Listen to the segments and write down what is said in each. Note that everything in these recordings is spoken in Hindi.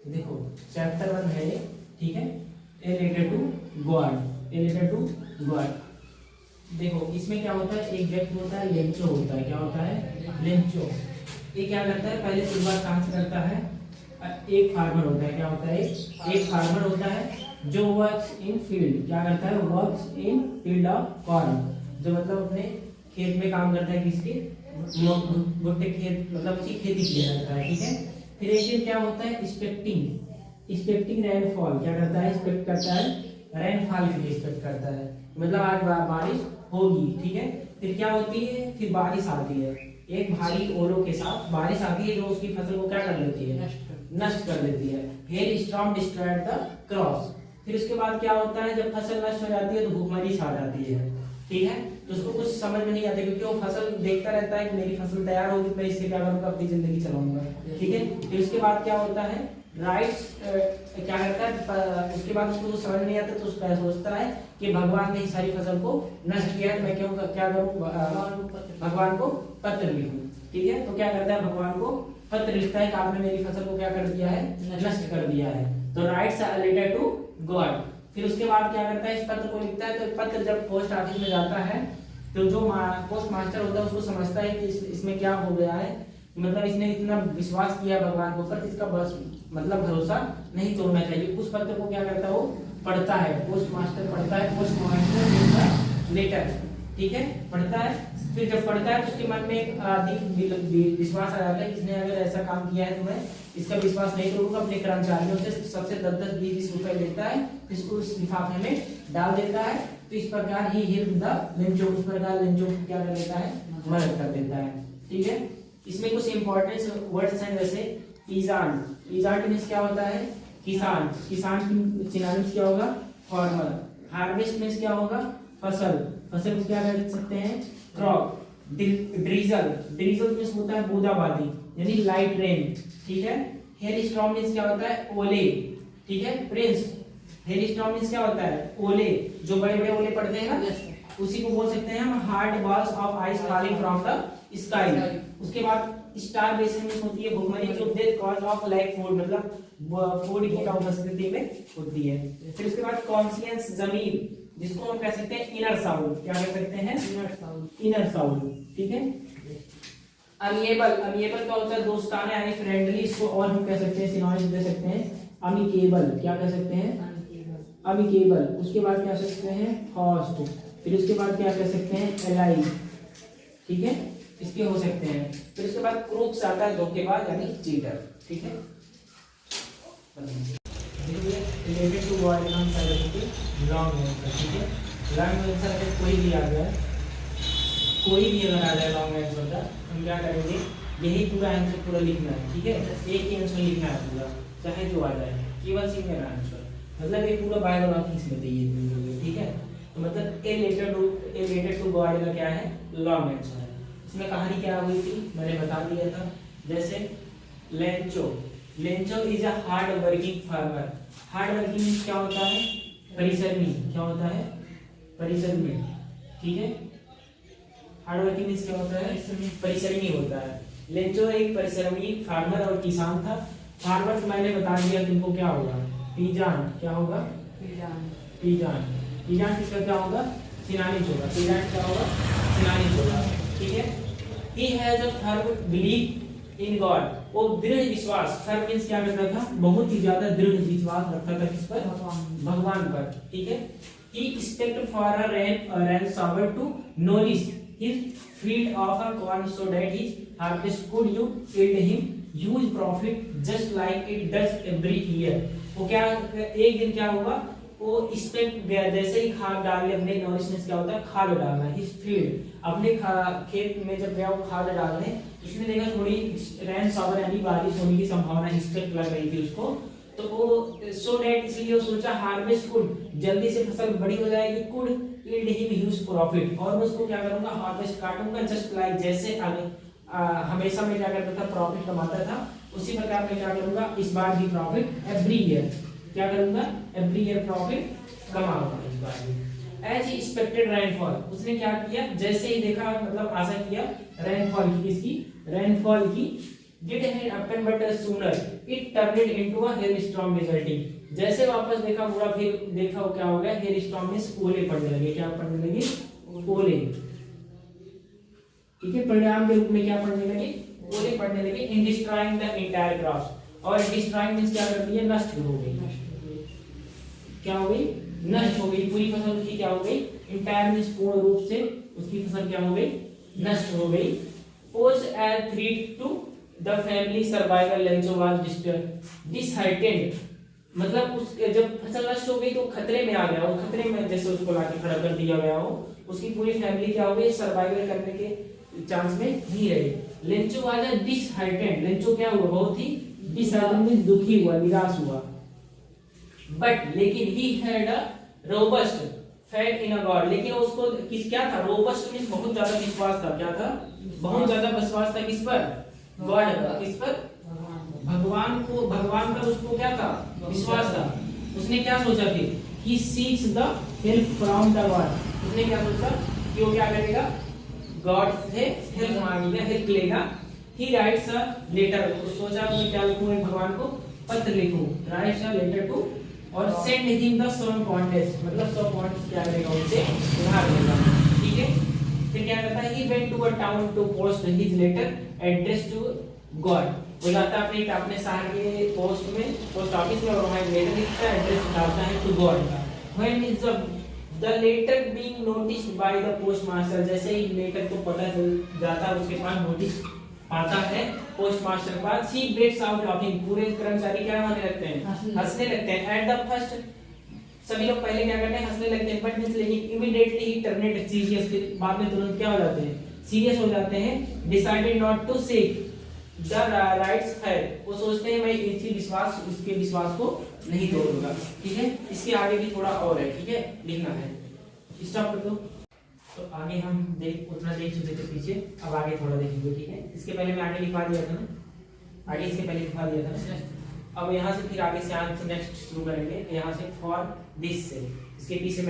देखो चैप्टर 1 है ये, ठीक है, a letter to God, a letter to God. देखो इसमें क्या होता है, एक व्यक्ति होता है लेंचो होता है, क्या होता है लेंचो। ये क्या करता है, पहले शुरुआत कहाँ से करता है, एक फार्मर होता है, क्या होता है एक फार्मर होता है जो वर्क्स इन फील्ड, क्या करता है works in field of corn, जो मतलब अपने खेत में काम करता है, किसके भुट्टे खेत, मतलब उसकी खेती किया जाता है, ठीक है। फिर एक दिन क्या होता है एक्सपेक्टिंग रेनफॉल, क्या करता है एक्सपेक्ट करता है रेनफॉल के लिए एक्सपेक्ट करता है, मतलब आज बारिश होगी, ठीक है। फिर क्या होती है, फिर बारिश आती है, एक भारी ओलों के साथ बारिश आती है जो उसकी फसल को क्या कर लेती है, नष्ट कर देती है। Hello storm destroyed the crops. फिर उसके बाद क्या होता है, जब फसल नष्ट हो जाती है तो भूखमरी छा जाती है, ठीक है। तो उसको कुछ समझ में नहीं आता क्योंकि वो फसल देखता रहता है कि मेरी फसल तैयार होगी, मैं इससे क्या करूंगा, अपनी जिंदगी चलाऊंगा, ठीक है। फिर उसके बाद क्या होता है राइट्स, क्या करता है, उसके बाद उसको समझ नहीं आता तो उसका सोचता है कि भगवान ने सारी फसल को नष्ट किया है, मैं क्यों क्या करूं, भगवान को पत्र लिखूं, ठीक है। तो क्या करता है भगवान को पत्र लिखता है कि आपने मेरी फसल को क्या कर दिया है, नष्ट कर दिया है। तो writes a letter to God. फिर उसके बाद क्या करता है, इस पत्र को लिखता है। तो पत्र जब पोस्ट ऑफिस में जाता है तो जो पोस्ट मास्टर होता है उसको समझता है कि इसमें क्या हो गया है, मतलब इसने इतना विश्वास किया भगवान के ऊपर, इसका बस मतलब भरोसा नहीं तोड़ना चाहिए। उस पत्र को क्या करता है, वो पढ़ता है, पोस्ट मास्टर पढ़ता है, पोस्ट मास्टर लेटर, ठीक है, पढ़ता है। फिर जब पढ़ता है तो उसके मन में एक अधिक विश्वास आ जाता है कि इसने अगर ऐसा काम किया है तो मैं इसका विश्वास नहीं तोड़ूंगा। अपने कर्मचारियों से सबसे 10-10, 20 रुपए लेता है, इसको उस लिफाफे में डाल देता है। तो इस प्रकार ही हेल्प द लेंचो, उस प्रकार लेंचो क्या कर लेता है, मदद कर देता है, ठीक है। इसमें कुछ इंपॉर्टेंट वर्ड्स हैं, जैसे ईजान, ईजान मीन्स क्या होता है किसान, किसान की सिनोनिम्स क्या होगा फार्मर। हार्वेस्ट मीन्स क्या होगा फसल, फसल क्या कर सकते हैं क्रॉप। ड्रीजल, ड्रीजल मीन्स होता है बूंदाबांदी यानी लाइट रेन, ठीक है। हेल स्टॉर्म मीन्स क्या होता है ओले, ठीक है। प्रिंस, हेल स्टॉर्म मीन्स क्या होता है ओले, जो बड़े बड़े ओले पड़ते हैं ना, उसी को बोल सकते हैं हम hard balls of ice falling from the sky. उसके बाद स्टारवेशन मींस होती है भूखमरी, जो death cause of lack food, मतलब फूड की अनुपस्थिति में होती है। फिर उसके बाद कॉन्शियस जमीन, जिसको हम कह सकते हैं इनर साउंड, क्या कह सकते हैं इनर साउंड, ठीक है। अमिएबल, अमिएबल का होता है दोस्ताना यानी फ्रेंडली, इसको और हम कह सकते हैं सिनोनिम दे सकते हैं अमिकेबल, क्या कह सकते हैं अमिकेबल। उसके बाद क्या कह सकते हैं हॉस्ट। फिर उसके बाद क्या कह सकते हैं एलाइव, ठीक है, इसके हो सकते हैं। फिर उसके बाद क्रूक्स आता है धोखेबाज यानी चीटर, ठीक है। रिलेटेड टू वर्ड हम करेंगे लॉन्ग आंसर, ठीक है। लॉन्ग आंसर अगर कोई भी आ जाए, कोई भी अगर आ जाए लॉन्ग आंसर का, हम क्या करेंगे यही पूरा आंसर पूरा लिखना है, ठीक है। एक ही आंसर लिखना है पूरा, चाहे जो आ जाए, केवल सिंगल आंसर, मतलब एक पूरा बायोग्राफी इसमें चाहिए, ठीक है। तो मतलब ए लेटर टू गॉड का क्या है लॉन्ग आंसर है। इसमें कहानी क्या हुई थी मैंने बता दिया था, जैसे Lencho, Lencho is a hard working farmer. Hard working means क्या होता है परिश्रमी, क्या होता है परिश्रमी, ठीक है। हार्ड वर्किंग मींस क्या होता है परिश्रमी होता है। लेंचो एक परिश्रमी फार्मर और किसान था। फार्मर मैंने बता दिया तुमको क्या होगा पीजान, क्या होगा पीजान, पीजान किसका क्या होगा सिनोनिम्स होगा, पीजान क्या होगा सिनोनिम्स होगा, ठीक है। He has a firm belief in God, वो दृढ़ विश्वास, फर्म मींस क्या करता था बहुत ही ज्यादा दृढ़ विश्वास रखता था, किस पर भगवान पर, ठीक है। He expected for a rain shower to nourish his field of a corn so that his harvest could yield him huge profit just like it does every year। वो क्या एक दिन क्या होगा वो एक्सपेक्ट जैसे ही खाद डाल अपने नॉरिशनेस क्या होता है खाद डालना, हिज फील्ड अपने खेत में जब गया वो खाद डालने, उसने देखा थोड़ी रेन शावर यानी बारिश होने की संभावना एक्सपेक्ट लग रही थी उसको, तो वो सो डेट इसलिए वो सोचा हार्वेस्ट कुड जल्दी से फसल बड़ी हो जाएगी, could yield him huge profit, और मैं उसको क्या करूंगा हार्वेस्ट काटूंगा जस्ट लाइक जैसे हमेशा मैं क्या करता था प्रॉफिट कमाता था, उसी प्रकार मैं क्या करूंगा इस बार भी प्रॉफिट एवरी ईयर क्या करूंगा एवरी ईयर प्रॉफिट कमाऊंगा इस बार भी। एज ही एक्सपेक्टेड रेनफॉल, उसने क्या किया जैसे ही देखा मतलब आशा किया रेनफॉल की, किसकी रेनफॉल की, did happen but sooner it turned into a hailstorm resulting। जैसे वापस देखा पूरा फिर देखा वो क्या हो गया, hailstorm में ओले पड़ने लगे। क्या पड़ने लगे? ओले। ठीक है, परिणाम के रूप में क्या पड़ने लगे? ओले पड़ने लगे। इन डिस्ट्रॉइंग द एंटायर क्रॉप्स, और डिस्ट्रॉइंग मींस क्या कर दिया? नष्ट हो गई। क्या हो गई? नष्ट हो गई। पूरी फसल की क्या हो गई? एंटायर मींस पूर्ण रूप से उसकी फसल क्या हो गई? नष्ट हो गई। Pose as threat to the family survival Lencho was disheartened, मतलब उस जब फसल नष्ट हो गई तो खतरे में आ गया, वो खतरे में जैसे उसको लाके खड़ा कर दिया गया हो, उसकी पूरी फैमिली क्या हो गई? सर्वाइवल करने के चांस में नहीं रही। लेंचो वाज डिसहार्टेंड, लेंचो क्या हुआ? बहुत ही डिसहार्टेंड मींस दुखी हुआ, निराश हुआ। बट लेकिन he had a robust faith in a God, लेकिन उसको किस क्या था? रोबस्ट मींस बहुत ज्यादा विश्वास था। क्या था? बहुत ज्यादा विश्वास था। किस पर? गॉड पर। किस पर? भगवान को, भगवान का उसको क्या था? विश्वास था। उसने क्या सोचा फिर? he seeks the help from the God, उसने क्या सोचा कि वो क्या करेगा? गॉड से हेल्प मांगेगा, हेल्प लेगा। he writes a letter, तो सोचा मैं क्या लिखूं? भगवान को पत्र लिखूं। writes a letter to, और send him the song contest, मतलब 100 पॉइंट्स क्या करेगा? उनसे उधार लेगा। ठीक है, फिर क्या करता है? he went to a town to post his letter addressed to God, वो जाता है अपने शहर के पोस्ट में, पोस्ट ऑफिस में, और वहां लेटर लिखता है, एड्रेस डालता है टू गॉड का। When is the letter being noticed by the postmaster, जैसे ही लेटर को पता चल जाता है, उसके पास नोटिस आता है पोस्ट मास्टर के पास, ही ब्रेक्स आउट लाफिंग, पूरे कर्मचारी क्या होने लगते हैं? हंसने लगते हैं। एट द फर्स्ट, सभी लोग पहले क्या करते हैं? हंसने लगते हैं। बट मींस लेकिन इमीडिएटली ही टर्मिनेट सीरियस, बाद में तुरंत क्या हो जाते हैं? सीरियस हो जाते हैं। Decided not to seek the rights है, वो सोचते हैं मैं इसी विश्वास, उसके विश्वास को नहीं तोड़ूंगा। ठीक है, इसके आगे भी थोड़ा और है। ठीक है, लिखना है। स्टॉप कर दो। तो आगे हम उतना देख चुके थे पीछे, अब आगे थोड़ा देखेंगे। ठीक है, इसके पहले मैं आगे लिखवा दिया था ना, आगे इसके पहले लिखवा दिया था। अब यहाँ से फिर आगे से आज से नेक्स्ट शुरू करेंगे। यहाँ से फॉर दिस से, इसके पीछे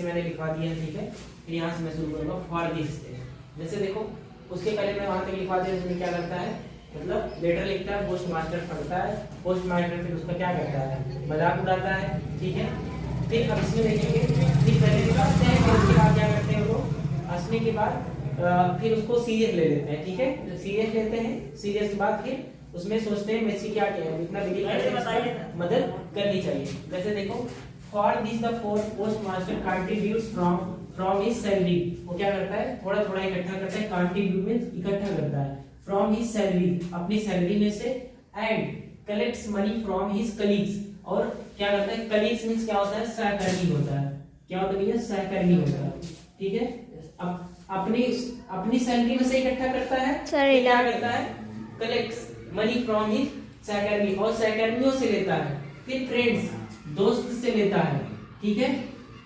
मैंने लिखवा दिया है। ठीक है, फिर यहाँ से मैं शुरू करूँगा फॉर दिस से। जैसे देखो, उसके पहले मैं वहां तक लिखवा दिया, इसमें क्या करता है? मतलब लेटर लिखता है, पोस्ट मास्टर पढ़ता है, पोस्ट मास्टर फिर उसका क्या करता है? मजाक उड़ाता है। ठीक है, फिर अब इसमें देखेंगे, फिर पहले लिखते हैं, फिर उसके बाद क्या करते हैं? वो हंसने के बाद फिर उसको सीरियस ले लेते हैं। ठीक है, सीरियस लेते हैं। सीरियस के बाद फिर उसमें सोचते हैं मेसी क्या किया, इतना मदद करनी चाहिए। जैसे देखो, for this the post master contributes from his salary, वो क्या करता है? थोड़ा थोड़ा इकट्ठा करता है। कंट्रीब्यूट मींस इकट्ठा करता है। फ्रॉम हिज सैलरी, अपनी सैलरी में से। And collects money from his colleagues, और क्या करता है? कलीग्स मींस क्या होता है? सहकर्मी होता है। क्या होता है? सहकर्मी होता है। ठीक है, अब अपनी सैलरी में से इकट्ठा करता है। क्या करता है? कलेक्ट्स मनी फ्रॉम हिज सहकर्मी, और सहकर्मियों से लेता है। फिर फ्रेंड्स, दोस्त से लेता है। ठीक है,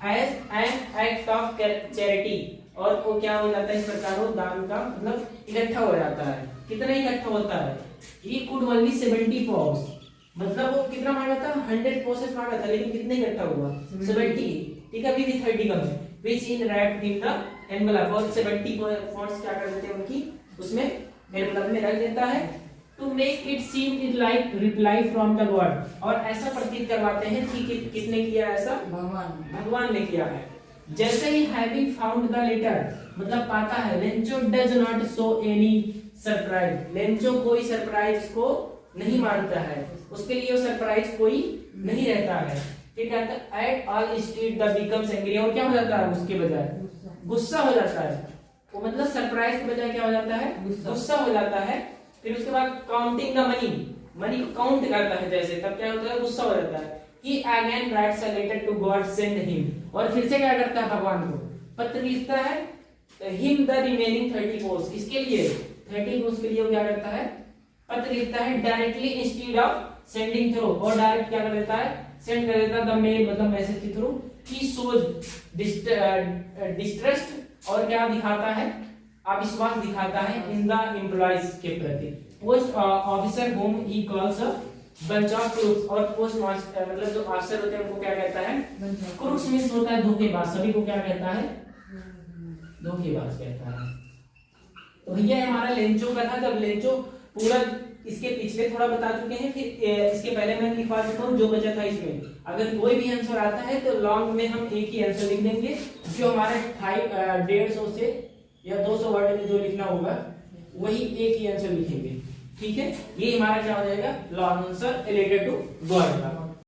as an act of charity, और वो क्या हो जाता है? इस प्रकार वो दान का मतलब इकट्ठा हो जाता है। कितना इकट्ठा होता है? ही कुड ओनली 70 पॉन्ड्स, मतलब वो कितना मांगा था? 100 पॉसेस मांगा था, लेकिन कितने इकट्ठा हुआ? 70। ठीक है, अभी भी 30 कम है। Which in wrapped in the envelope, और 70 पॉइंट्स क्या कर देते हैं उनकी उसमें एनवेलप में रख देता है। To make it seem it like reply from the God, और ऐसा प्रतीत करवाते हैं कि किसने किया ऐसा? भगवान ने किया है। जैसे ही हैविंग फाउंड द लेटर, मतलब पाता है, Lencho does not show any surprise, Lencho कोई सरप्राइज को नहीं मानता है, उसके लिए वो सरप्राइज कोई नहीं रहता है। फिर कहता है at all street the becomes angry, और क्या हो जाता है? उसके बजाय गुस्सा हो जाता है। वो मतलब सरप्राइज के बजाय क्या हो जाता है? गुस्सा हो जाता है। फिर उसके बाद काउंटिंग द मनी को काउंट करता है जैसे, तब क्या होता है? गुस्सा हो जाता है। He again writes a letter to God, send him, और फिर से क्या करता है? भगवान को पत्र लिखता है। him the remaining 30 posts, इसके लिए 30 पोस्ट के लिए वो क्या करता है? पत्र लिखता है। Directly instead of sending through, और डायरेक्ट क्या कर देता है? सेंड कर देता है द मेल, मतलब मैसेज के थ्रू। ही शोज डिस्ट्रस्ट, और क्या दिखाता है? अविश्वास दिखाता है इन द एम्प्लॉइज के प्रति। Post officer home he calls a bunch of crooks, और पोस्ट मास्टर मतलब जो ऑफिसर होते हैं उनको क्या कहता है? क्रूक्स मींस होता है धोखेबाज, सभी को क्या कहता है? धोखेबाज कहता है। तो भैया हमारा लेंचो का था, जब लेंचो पूरा इसके पिछले थोड़ा बता चुके हैं, फिर इसके पहले मैं लिखवा चुका हूँ जो बचा था इसमें। अगर कोई भी आंसर आता है तो लॉन्ग में हम एक ही आंसर लिख देंगे, जो हमारे 150 से या 200 वर्ड में जो लिखना होगा वही एक ही आंसर लिखेंगे। ठीक है, ये हमारा क्या हो जाएगा, long answer related to God का।